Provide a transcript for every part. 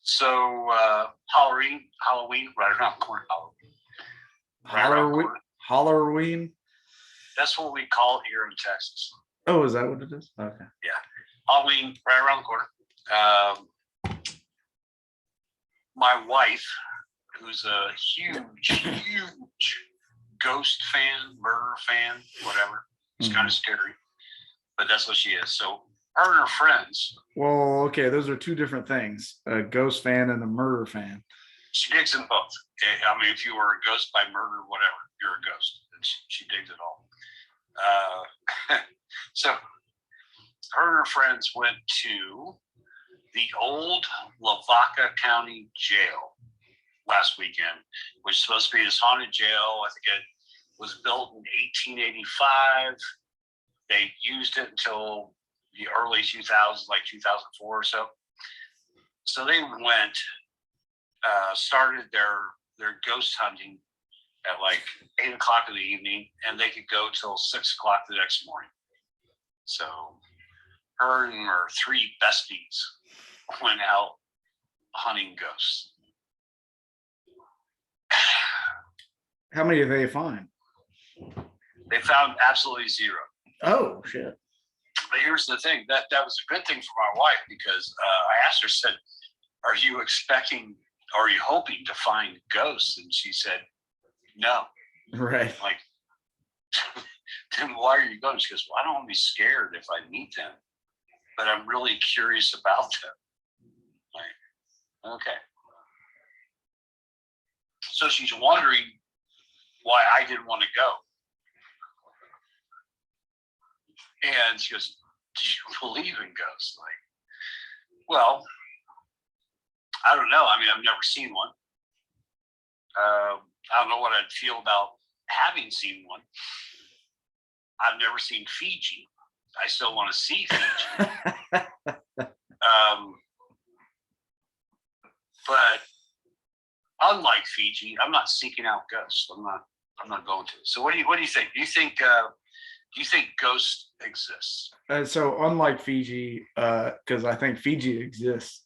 So Halloween, right around the corner. Right around the corner. Halloween. That's what we call it here in Texas. Oh, is that what it is? Okay. Yeah, Halloween, right around the corner. My wife, who's a huge ghost fan, murder fan, whatever. It's kind of scary, but that's what she is. So her and her friends. Well, okay, those are two different things: a ghost fan and a murder fan. She digs them both. I mean, if you were a ghost by murder, whatever, you're a ghost. And she digs it all. So her and her friends went to the old Lavaca County Jail last weekend, which is supposed to be this haunted jail. I think it was built in 1885. They used it until the early 2000s, like 2004 or so. So they went, started their ghost hunting at like 8 o'clock in the evening, and they could go till 6 o'clock the next morning. So her and her 3 besties went out hunting ghosts. How many did they find? They found absolutely 0. Oh, shit. But here's the thing, that was a good thing for my wife, because I asked her, said, are you expecting, or are you hoping to find ghosts? And she said, no. Right. Like, then why are you going? She goes, well, I don't want to be scared if I meet them, but I'm really curious about them. Like, okay. So she's wondering why I didn't want to go. And she goes, do you believe in ghosts? Like, well, I don't know. I mean, I've never seen one. I don't know what I'd feel about having seen one. I've never seen Fiji. I still want to see Fiji. But unlike Fiji, I'm not seeking out ghosts. I'm not going to. So what do you think? Do you think ghosts exist? So unlike Fiji, because I think Fiji exists.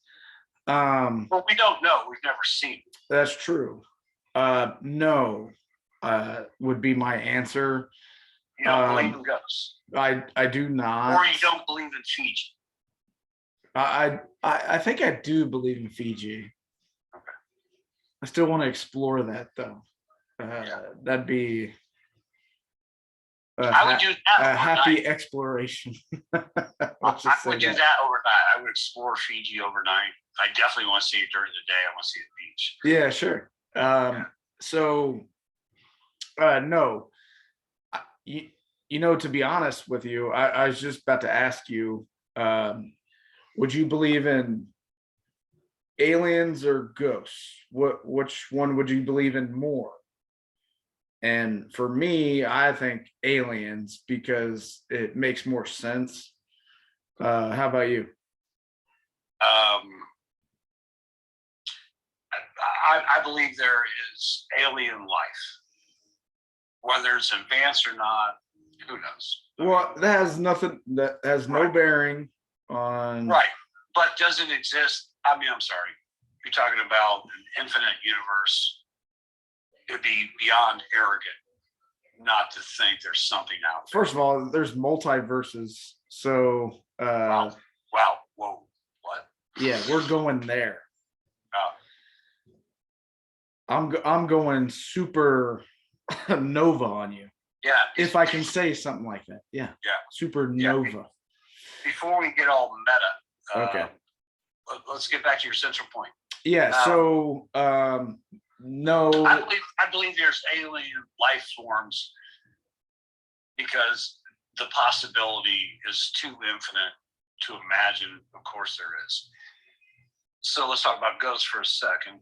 Well, we don't know. We've never seen it. That's true. No, would be my answer. You don't believe in ghosts. I do not. Or you don't believe in Fiji. I think I do believe in Fiji. Okay. I still want to explore that though. That'd be I would do that a happy exploration. I would do that overnight. I would explore Fiji overnight. I definitely want to see it during the day. I want to see the beach. Yeah, sure. So, no. You know, to be honest with you, I was just about to ask you, would you believe in aliens or ghosts? Which one would you believe in more? And for me, I think aliens, because it makes more sense. How about you? I believe there is alien life. Whether it's advanced or not, who knows? Well, that has nothing. That has no bearing on. Right, but does it exist? I mean, I'm sorry. You're talking about an infinite universe. It'd be beyond arrogant not to think there's something out there. First of all, there's multiverses, so wow, whoa, what? Yeah, we're going there. Oh. I'm going super nova on you. Yeah. If I can say something like that. Yeah. Yeah. Supernova. Yeah. Before we get all meta. Okay. Let's get back to your central point. Yeah. So no. I believe there's alien life forms because the possibility is too infinite to imagine. Of course there is. So let's talk about ghosts for a second.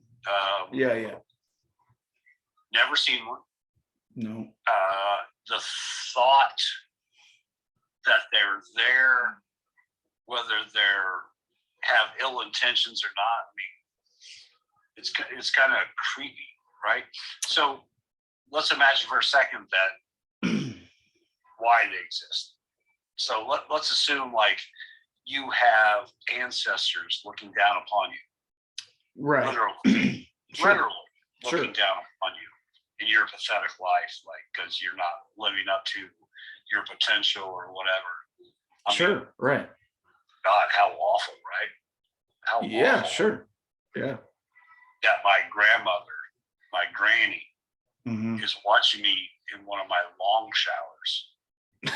Yeah. Never seen one. No. The thought that they're there, whether they're have ill intentions or not, I mean, it's kind of creepy, right? So let's imagine for a second that why they exist. So let's assume like you have ancestors looking down upon you. Right. literally, Sure. literally Sure. looking down on you in your pathetic life, like because you're not living up to your potential or whatever. I mean, Sure. Right. God, how awful, right? How Yeah. awful Sure. Yeah. that my grandmother, my granny, Hmm. is watching me in one of my long showers. Yeah.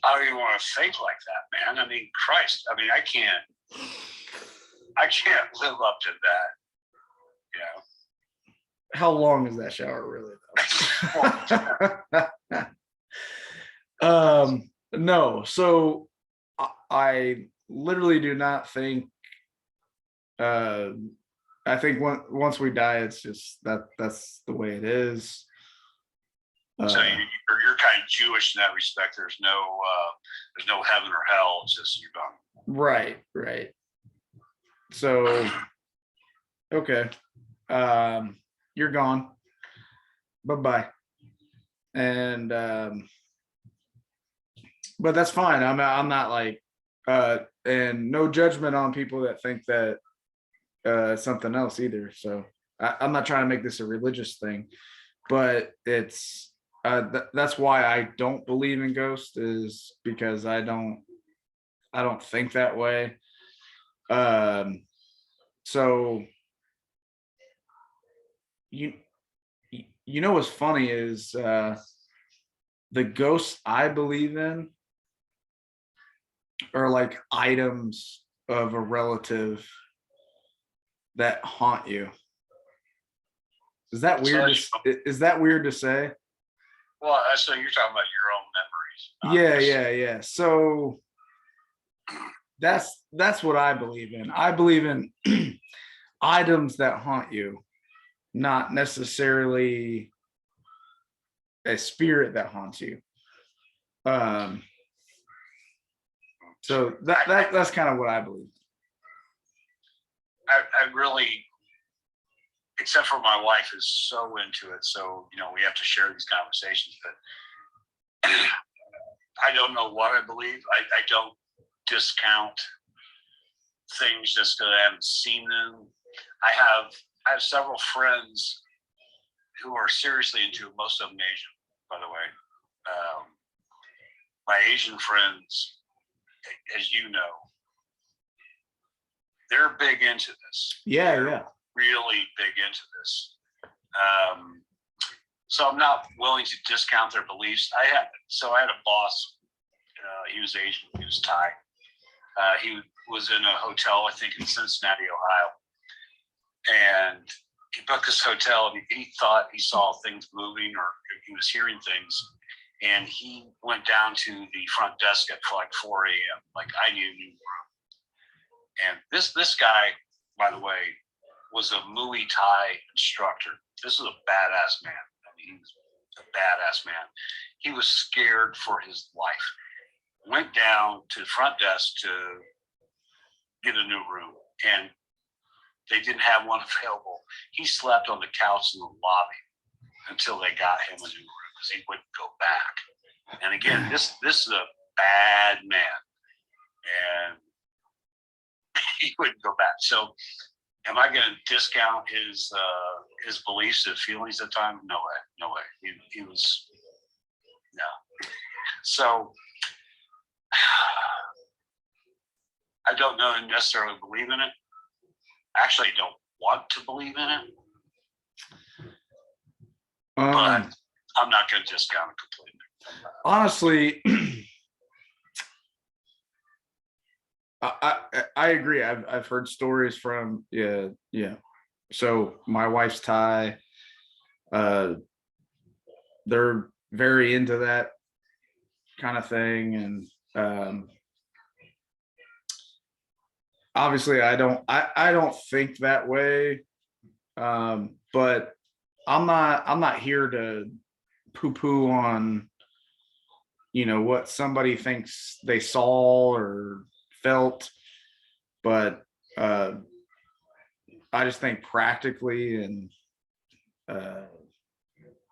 I don't even want to think like that, man. I mean, Christ. I mean, I can't live up to that. You How long is that shower really know. though? No. So I literally do not think. Uh, I think once we die, it's just that's the way it is. So Uh, you're kind of Jewish in that respect. There's no heaven or hell. It's just you're done. right. Right. So okay. You're gone. Bye bye. And but that's fine. I'm not like and no judgment on people that think that something else either. So I'm not trying to make this a religious thing, but it's that's why I don't believe in ghosts, is because I don't think that way. So you you know what's funny is the ghosts I believe in are like items of a relative that haunt you. Is that So weird? Is that weird to say? well, so you're talking about your own Yeah, memories. yeah, yeah. So that's what I believe in. I believe in items that haunt you, not necessarily a spirit that haunts you. Um, so that's kind of what I believe. I really, except for my wife is so into it, so we have to share these conversations. But I don't know what I believe. I don't discount things just because I haven't seen them. I have several friends who are seriously into it. Most of them Asian, by the way. My Asian friends, as you know, they're big into this. Yeah, They're yeah. really big into this. So I'm not willing to discount their beliefs. I had a boss. He was Asian. He was Thai. He was in a hotel, I think, in Cincinnati, Ohio, and he booked this hotel. And he thought he saw things moving, or he was hearing things. And he went down to the front desk at like 4 a.m. Like, I need a new room. And this guy, by the way, was a Muay Thai instructor. This is a badass man. I mean, he was a badass man. He was scared for his life. Went down to the front desk to get a new room, and they didn't have one available. He slept on the couch in the lobby until they got him a new room because he wouldn't go back. And again, this is a bad man, and he wouldn't go back. So, am I going to discount his beliefs and feelings at the time? No way, no way. He was no. So, I don't know necessarily believe in it. Actually, I don't want to believe in it, but I'm not going to discount it completely. Honestly, I agree. I've heard stories from yeah. So my wife's Thai. They're very into that kind of thing, and obviously I don't think that way. But I'm not here to poo-poo on what somebody thinks they saw or felt, but I just think practically, and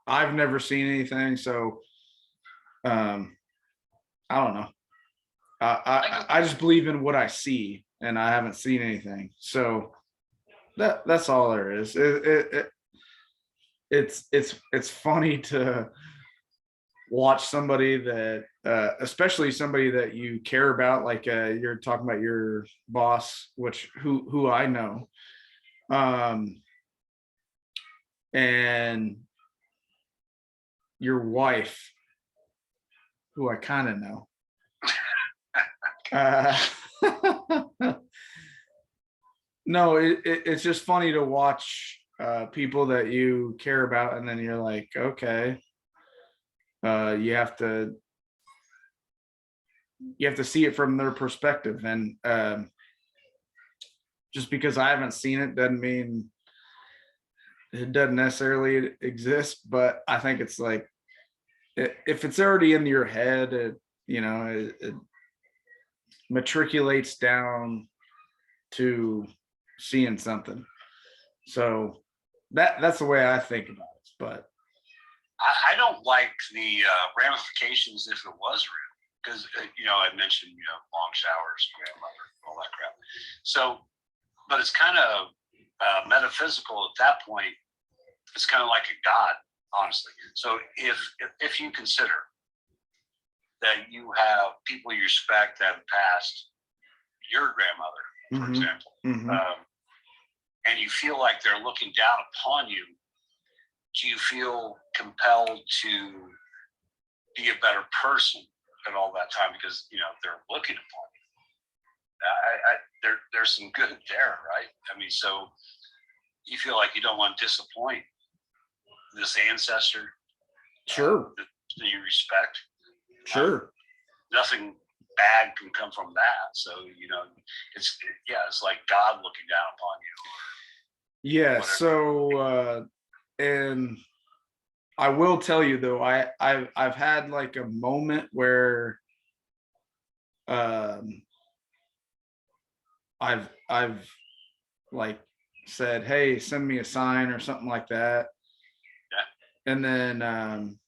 I've never seen anything, so I don't know. I just believe in what I see. and I haven't seen anything. So that's all there is. It's funny to watch somebody that especially somebody that you care about, like you're talking about your boss, which who I know, and your wife, who I kind of know. No, it's just funny to watch people that you care about, and then you're like, okay, you have to see it from their perspective, and just because I haven't seen it doesn't mean it doesn't necessarily exist. But I think it's like, if it's already in your head, it matriculates down to seeing something. So that's the way I think about it. But I don't like the ramifications if it was real, because I mentioned long showers, grandmother, all that crap. So, but it's kind of metaphysical at that point. It's kind of like a god, honestly. So if you consider that you have people you respect that have passed, your grandmother, for example, and you feel like they're looking down upon you, do you feel compelled to be a better person at all that time because they're looking upon you? There's some good there, right? I mean, so you feel like you don't want to disappoint this ancestor, sure, that you respect. Sure. Nothing bad can come from that. So it's like God looking down upon you. Yeah. So and I will tell you though, I've had like a moment where I've like said, hey, send me a sign or something like that. Yeah. And then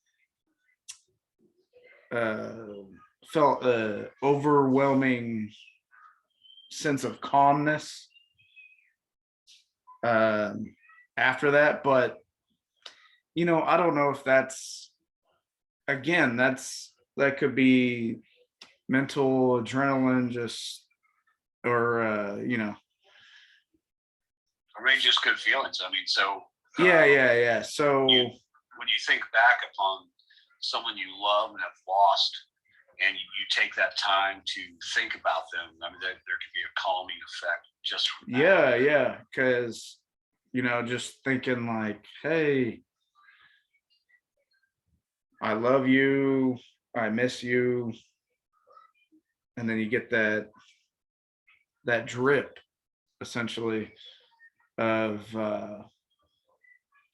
felt a overwhelming sense of calmness after that. But I don't know if that's, again, that could be mental adrenaline, just, or or maybe just good feelings. I mean, so yeah. So when you think back upon someone you love and have lost, and you take that time to think about them, I mean, there could be a calming effect just from that. Yeah, because just thinking like, hey, I love you, I miss you, and then you get that drip, essentially, of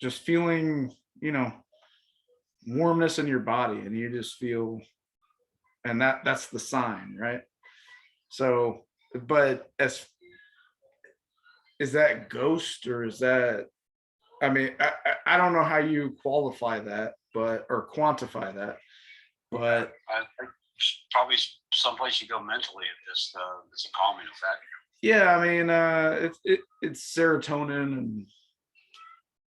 just feeling warmness in your body, and you just feel, and that's the sign, right? So, but is that ghost, or is that, I mean, I don't know how you qualify that, but, or quantify that, but I think probably someplace you go mentally at this, it's a calming effect. yeah, I mean, it's serotonin and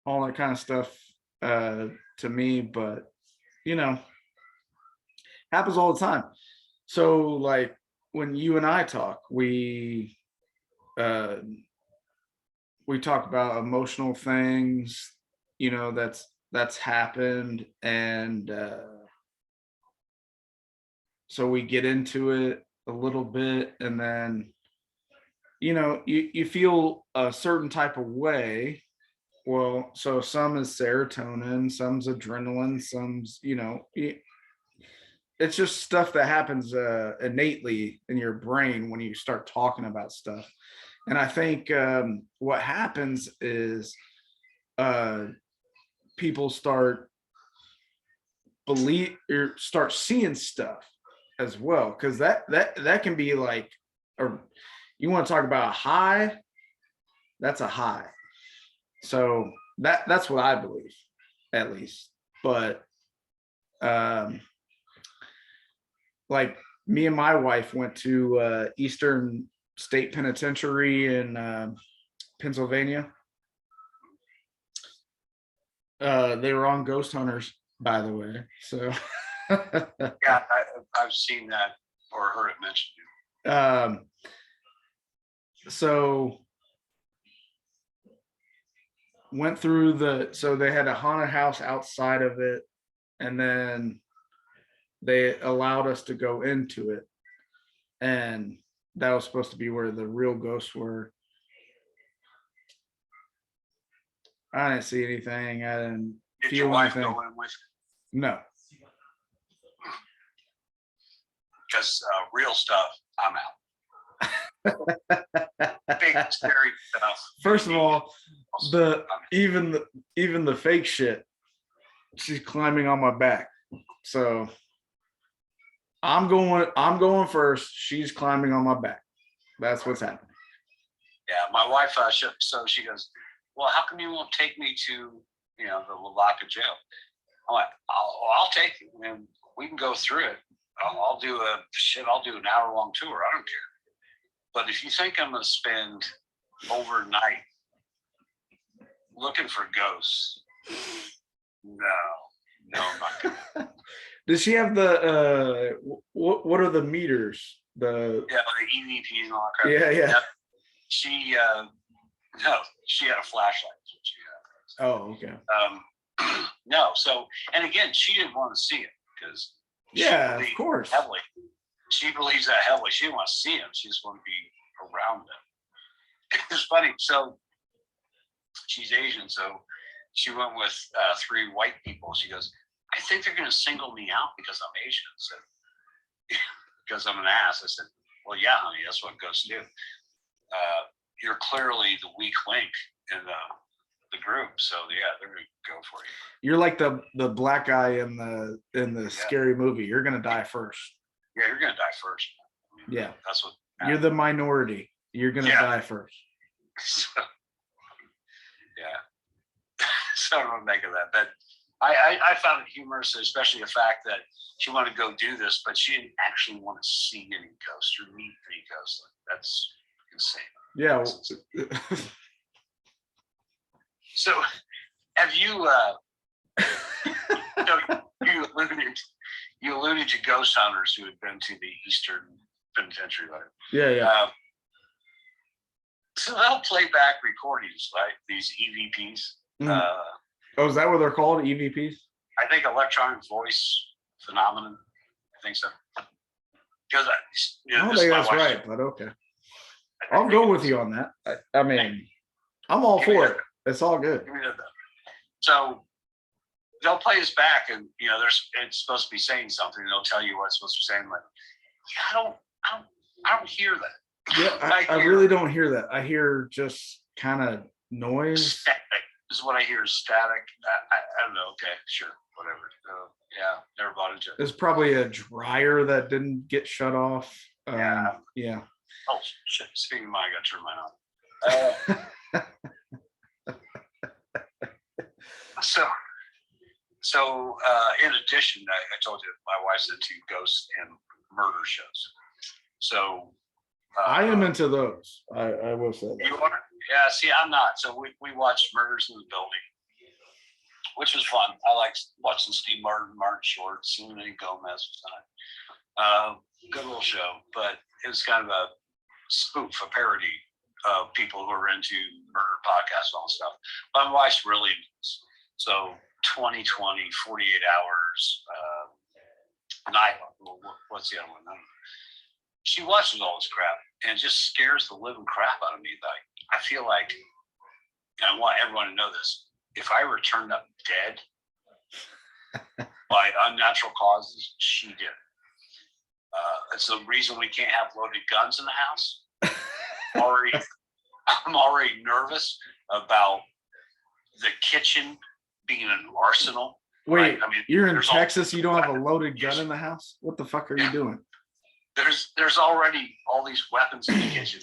all that kind of stuff to me, but happens all the time. So like when you and I talk, uh we talk about emotional things, that's happened, and so we get into it a little bit, and then you feel a certain type of way. Well, so some is serotonin, some's adrenaline, some's it's just stuff that happens innately in your brain when you start talking about stuff. And I think what happens is uh, people start seeing stuff as well, because that can be like, or you want to talk about a high, that's a high. So that's what I believe, at least. But like me and my wife went to Eastern state penitentiary in Pennsylvania. They were on Ghost Hunters, by the way. So Yeah, I've seen that or heard it mentioned. So went through so they had a haunted house outside of it, and then they allowed us to go into it, and that was supposed to be where the real ghosts were. I didn't see anything. I didn't Did feel your wife anything. go in with? No. Because real stuff, I'm out. Big scary stuff. First of all, even the fake shit, she's climbing on my back. So I'm going first. She's climbing on my back. That's what's happening. Yeah, my wife. So she goes, well, how come you won't take me to the Lavaca jail? I'm like, I'll take you, and we can go through it. I'll do an hour-long tour. I don't care. But if you think I'm going to spend overnight looking for ghosts, no, I'm not gonna. Does she have the what are the meters? The EVPs and all that crap. Yeah. She she had a flashlight. Is what she had. Oh, okay. No, so, and again, she didn't want to see it because of course. Heavily. She believes that heavily. She didn't want to see him. She just wanted to be around them. It's funny. So she's Asian, so she went with 3 white people. She goes, I think they're going to single me out because I'm Asian. I said, because I'm an ass. I said, well, yeah, honey, that's what ghosts do. You're clearly the weak link in the group, so yeah, they're gonna go for you. You're like the black guy in the scary movie. You're gonna die first. Yeah, you're gonna die first. I mean, yeah, that's what you're the minority. You're gonna die first. So, yeah. So I don't know what to make of that, but I found it humorous, especially the fact that she wanted to go do this, but she didn't actually want to see any ghosts or meet any ghosts. Like, that's insane. Yeah. So, have you? You alluded to ghost hunters who had been to the Eastern Penitentiary, right? Yeah. So they'll play back recordings, right? These EVPs. Is that what they're called? EVPs? I think electronic voice phenomenon. I think so. Because I don't think that's right, but okay. I'll go with you on that. I mean, I'm all for it. It's all good. So they'll play us back, and it's supposed to be saying something. They'll tell you what it's supposed to be saying. Like, I don't hear that. Yeah, I really don't hear that. I hear just kind of noise. Static. This is what I hear: is static. I don't know. Okay, sure, whatever. Yeah, never bought into it. There's probably a dryer that didn't get shut off. Yeah. Oh shit! Speaking of mine, I got to turn mine on. So in addition, I told you my wife's into ghosts and murder shows. So I am into those. I will say that. You are? Yeah. See, I'm not. So we watched Murders in the Building, which was fun. I liked watching Steve Martin Short, Selena Gomez was on it. Good little show, but it was kind of a spoof, a parody of people who are into murder podcasts and all that stuff. But my wife's really into this. So 20/20, 48 hours, Nyla, what's the other one? She watches all this crap and it just scares the living crap out of me. Like, I feel like, and I want everyone to know this, if I were turned up dead by unnatural causes, she did it. It's the reason we can't have loaded guns in the house. I'm already nervous about the kitchen being an arsenal. Wait, right? I mean, you're in Texas, you don't have a loaded gun in the house? What the fuck are you doing? There's already all these weapons in the kitchen.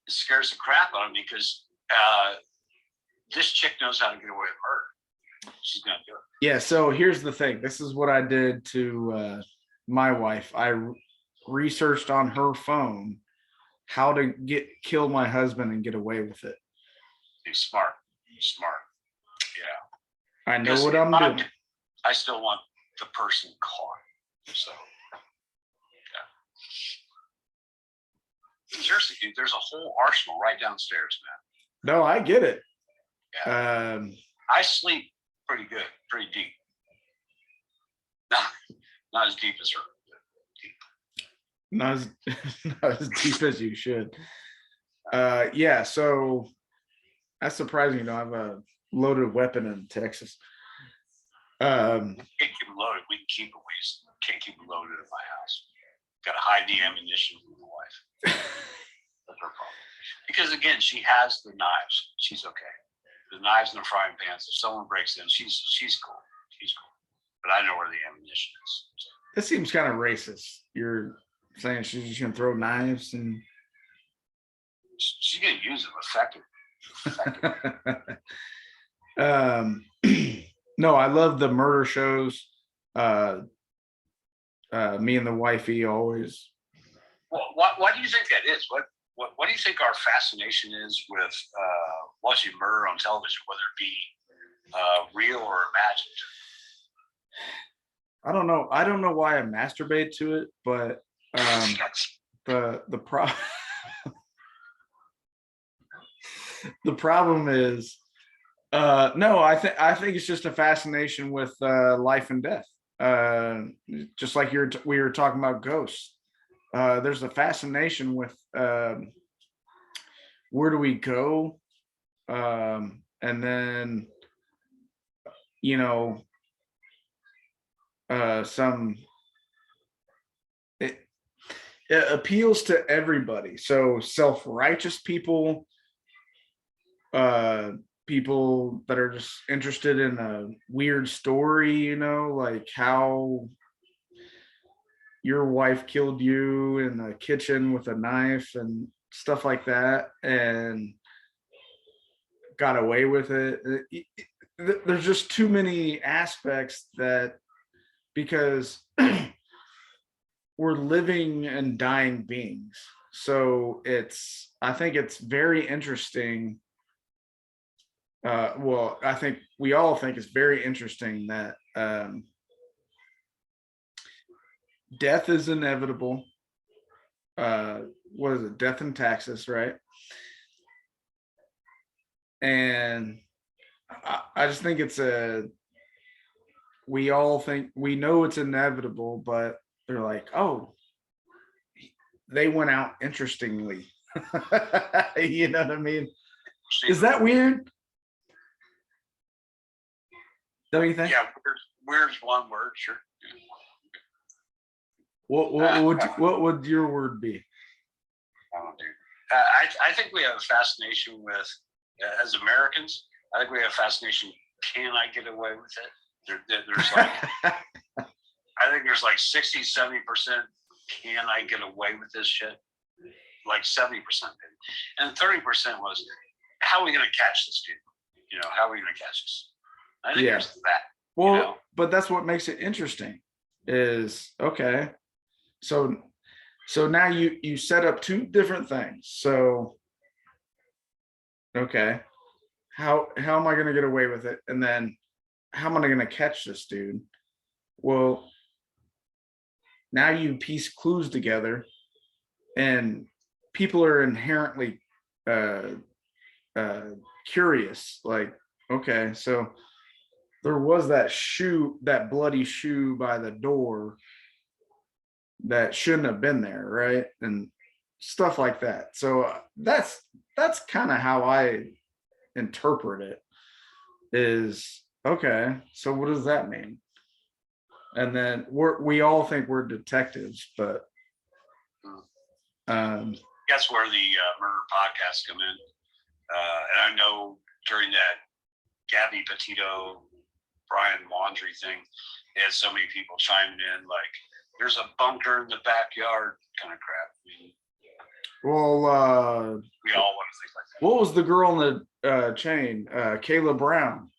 It scares the crap out of me because this chick knows how to get away with murder. She's gonna do it. Yeah, so here's the thing. This is what I did to my wife. I researched on her phone how to kill my husband and get away with it. He's smart. Smart. Yeah. I know Because what I'm doing. I still want the person caught. So, yeah. Seriously, dude, there's a whole arsenal right downstairs, man. No, I get it. Yeah. I sleep pretty good, pretty deep. Not as deep as her. Not as deep as you should. Yeah, so that's surprising. You don't have a loaded weapon in Texas. Can't keep it loaded. We can keep it. We just can't keep it loaded in my house. Got to hide the ammunition from the wife. That's her problem. Because again, she has the knives. She's okay. The knives and the frying pans. If someone breaks in, she's cool. She's cool. But I know where the ammunition is. So. This seems kind of racist. You're saying she's just gonna throw knives and she's gonna use them effectively. No, I love the murder shows. Me and the wifey always. Well, why do you think that is? What do you think our fascination is with watching murder on television, whether it be real or imagined? I don't know. I don't know why I masturbate to it, but the problem the problem is no, I think it's just a fascination with life and death. Just like we were talking about ghosts. There's a fascination with where do we go, and then you know it appeals to everybody. So self-righteous people, people that are just interested in a weird story, like how your wife killed you in the kitchen with a knife and stuff like that and got away with it. There's just too many aspects that, because we're living and dying beings. So I think it's very interesting. Well, I think we all think it's very interesting that death is inevitable. What is it? Death and taxes, right? And I just think we all think we know it's inevitable, but they're like, oh, they went out interestingly. You know what I mean? Is that weird? Don't you think? Yeah, weird's one word, sure. What would your word be? Oh, dude. I think we have a fascination with, as Americans, I think we have a fascination. Can I get away with it? There's like, I think there's like 60, 70%. Can I get away with this shit? Like 70%. And 30% was, how are we going to catch this dude? How are we going to catch this? I think there's that. Well, but that's what makes it interesting is, okay, so now you set up two different things. So, okay, how am I going to get away with it? And then how am I going to catch this dude? Well, now you piece clues together, and people are inherently curious. Like, okay, so there was that bloody shoe by the door that shouldn't have been there, right? And stuff like that. So that's kind of how I interpret it. Is okay, so what does that mean? And then we all think we're detectives, but that's where the murder podcasts come in. And I know during that Gabby Petito, Brian Laundrie thing, they had so many people chiming in, like, there's a bunker in the backyard kind of crap. Well, we all want to think like that. What was the girl in the chain? Kayla Brown.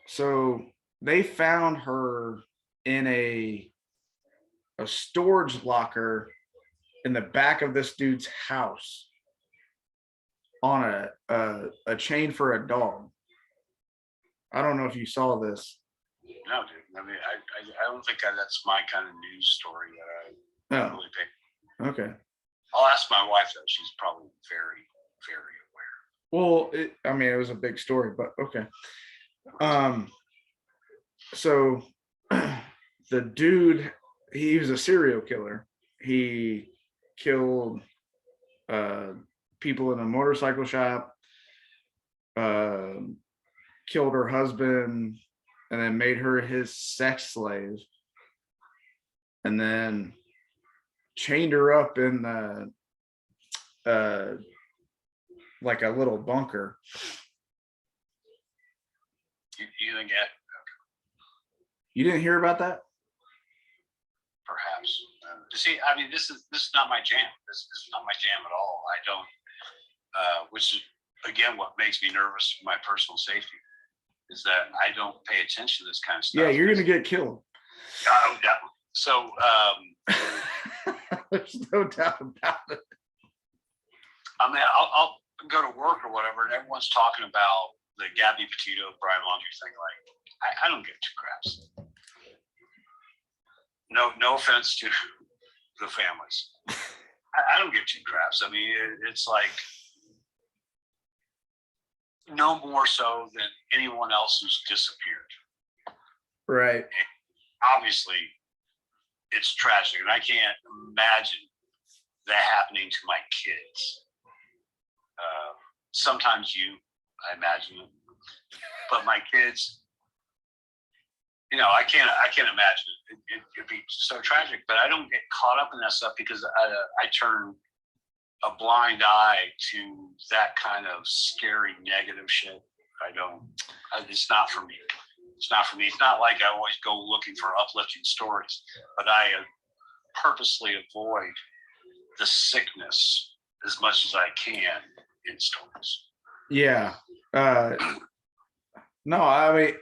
So they found her in a storage locker in the back of this dude's house on a chain for a dog. I don't know if you saw this. No, dude. I mean, I don't think that's my kind of news story that I Oh, really pay. okay. I'll ask my wife though. She's probably very, very aware. Well, I mean, it was a big story, but okay. So the dude, he was a serial killer. He killed people in a motorcycle shop, killed her husband, and then made her his sex slave, and then chained her up in like a little bunker. You think that You didn't hear about that? perhaps? See, I mean, this is not my jam. This is not my jam at all. I don't, which is again what makes me nervous for my personal safety, is that I don't pay attention to this kind of stuff. Yeah, you're gonna get killed. Oh, definitely. So, there's no doubt about it. I mean, I'll go to work or whatever, and everyone's talking about the Gabby Petito, Brian Laundrie thing. Like, I don't give two craps. No offense to the families. I don't give two craps. I mean, it's like no more so than anyone else who's disappeared. Right. And obviously, it's tragic, and I can't imagine that happening to my kids. Sometimes I imagine it, but my kids, I can't imagine it. It'd be so tragic, but I don't get caught up in that stuff because I turn a blind eye to that kind of scary negative shit. It's not for me. It's not for me. It's not like I always go looking for uplifting stories, but I purposely avoid the sickness as much as I can in stories. Yeah. No, I mean,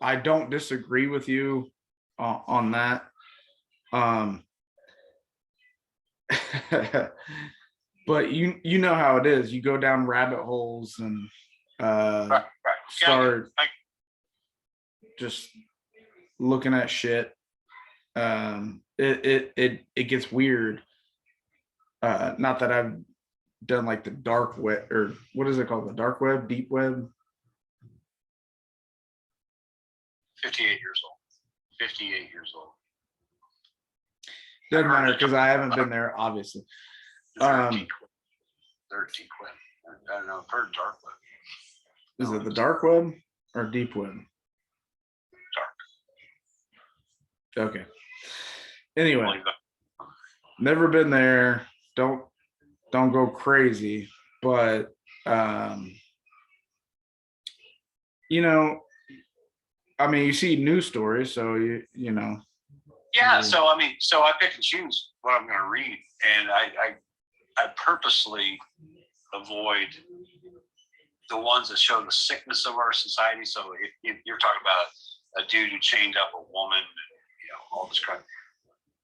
I don't disagree with you on that. But you know how it is. You go down rabbit holes and Right. start Yeah, just looking at shit. It gets weird. Not that I've done like the dark web, or what is it called? The dark web, deep web. 58 years old. 58 years old. Doesn't matter because I haven't been there, obviously. They're deep web. I don't know. I've heard dark web. Is it the dark web or deep web? Dark. Okay. Anyway, never been there. Don't go crazy, but I mean, you see news stories, so you know. Yeah, so I pick and choose what I'm going to read, and I purposely avoid the ones that show the sickness of our society. So if you're talking about a dude who chained up a woman, all this crap,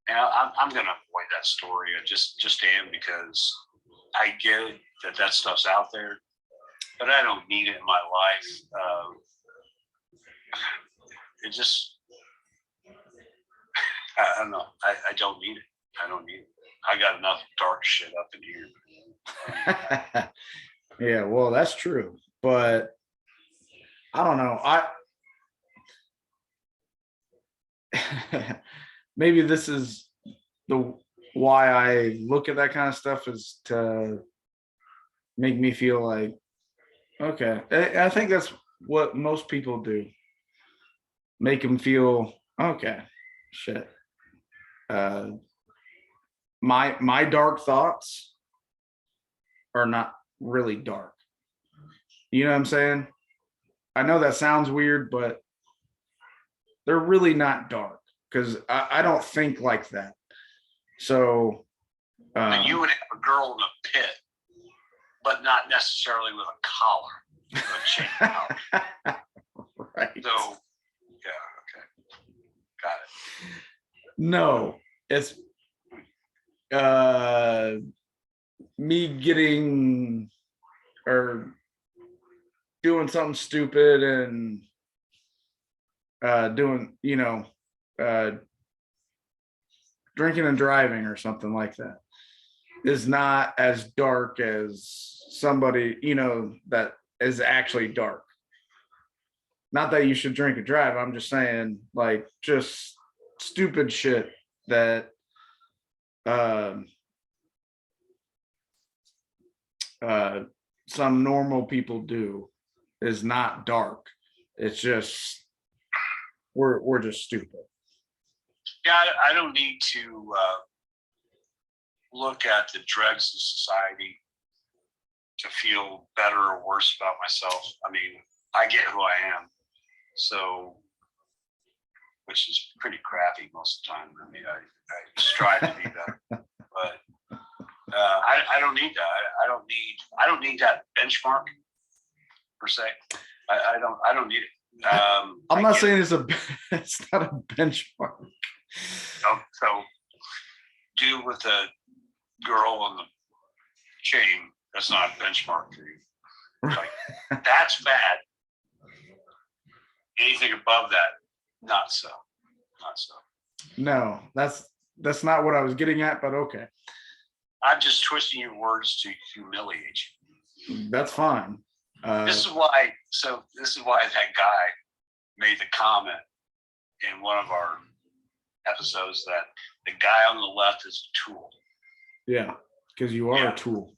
and I'm going to avoid that story. I just am, because I get that stuff's out there, but I don't need it in my life. It just, I don't know. I don't need it. I don't need it. I got enough dark shit up in here. Yeah, well, that's true, but I don't know. Maybe this is why I look at that kind of stuff, is to make me feel like, okay. I think that's what most people do. Make them feel, okay, shit. My dark thoughts are not really dark. You know what I'm saying? I know that sounds weird, but they're really not dark, because I don't think like that. So you would have a girl in a pit, but not necessarily with a collar, with a chain collar. Right. So, yeah, okay, got it. No, me getting or doing something stupid and doing, drinking and driving or something like that is not as dark as somebody, that is actually dark. Not that you should drink and drive. I'm just saying, like, just stupid shit that some normal people do is not dark. It's just we're just stupid. Yeah, I don't need to look at the dregs of society to feel better or worse about myself. I mean, I get who I am, so, which is pretty crappy most of the time. I mean, I strive to be better, but I don't need that. I don't need that benchmark per se. I don't need it. I'm not saying it's not a benchmark. So do with the girl on the chain, that's not a benchmark for you. Like, that's bad. Anything above that, not so. No, that's not what I was getting at, but okay. I'm just twisting your words to humiliate you. That's fine. This is why that guy made the comment in one of our episodes that the guy on the left is a tool. Yeah, because you are a tool.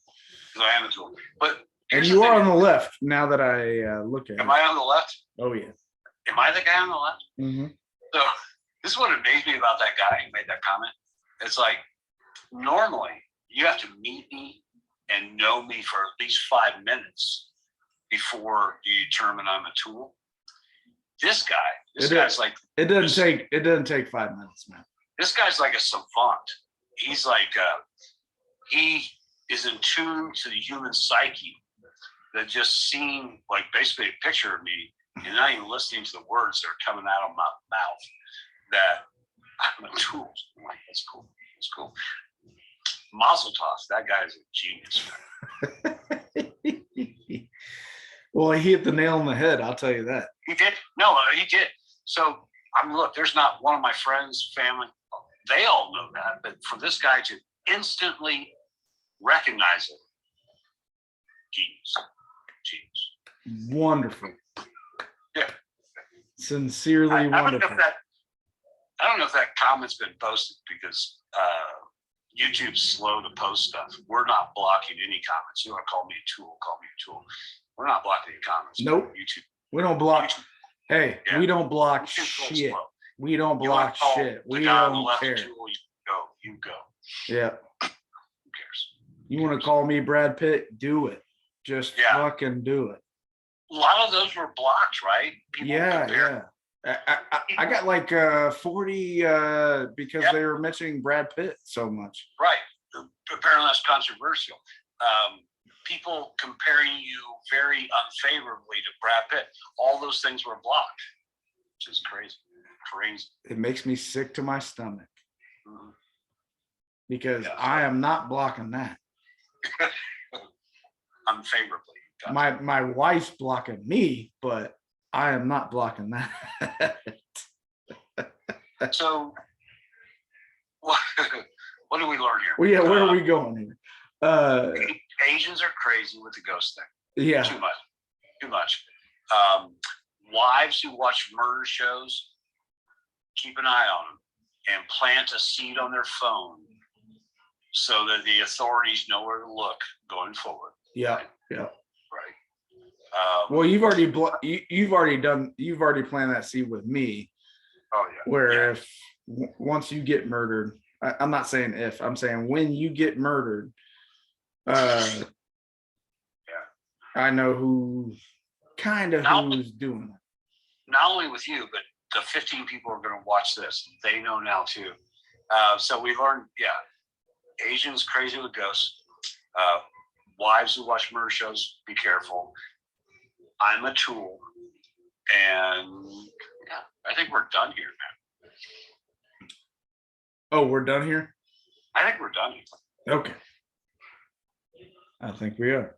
Because I am a tool. But and you are on the left now that I look at it. Am I on the left? Oh, yeah. Am I the guy on the left? Mm-hmm. So this is what amazed me about that guy who made that comment. It's like, normally you have to meet me and know me for at least 5 minutes before you determine I'm a tool. This guy's like, it doesn't take 5 minutes, man. This guy's like a savant. He's like he is in tune to the human psyche, that just seeing like basically a picture of me and not even listening to the words that are coming out of my mouth, that I'm a tool. I'm like, that's cool. That's cool. Mazel tov, that guy is a genius. Well, he hit the nail on the head, I'll tell you that. He did. No, he did. So look, there's not one of my friends, family, they all know that, but for this guy to instantly recognize it, genius. Wonderful. Yeah. Sincerely wonderful. I don't know if that comment's been posted because YouTube's slow to post stuff. We're not blocking any comments. You want to call me a tool, call me a tool. We're not blocking any comments. Nope. YouTube. We don't block. YouTube. Hey, yeah. We don't block shit. We don't block shit. We don't care. Tool, you go. Yeah. Who cares? You want to call me Brad Pitt? Do it. Just fucking do it. A lot of those were blocked, right? People yeah. I got like 40 because they were mentioning Brad Pitt so much. Right. Apparently that's controversial. People comparing you very unfavorably to Brad Pitt. All those things were blocked, which is crazy. It makes me sick to my stomach. Mm-hmm. Because I am not blocking that. Unfavorably. My wife's blocking me, but I am not blocking that. So, what do we learn here? Well, yeah, where are we going here? Asians are crazy with the ghost thing. Yeah. Too much. Wives who watch murder shows, keep an eye on them and plant a seed on their phone so that the authorities know where to look going forward. Yeah. Right? Yeah. Right. Well, you've already planted that seed with me. Oh yeah. Where if once you get murdered, I'm not saying if, I'm saying when you get murdered, I know who's doing it. Not only with you, but the 15 people who are going to watch this, they know now too. So we learned, Asians crazy with ghosts. Wives who watch murder shows, be careful. I'm a tool, and I think we're done here, man. Oh, we're done here? I think we're done. Okay. I think we are.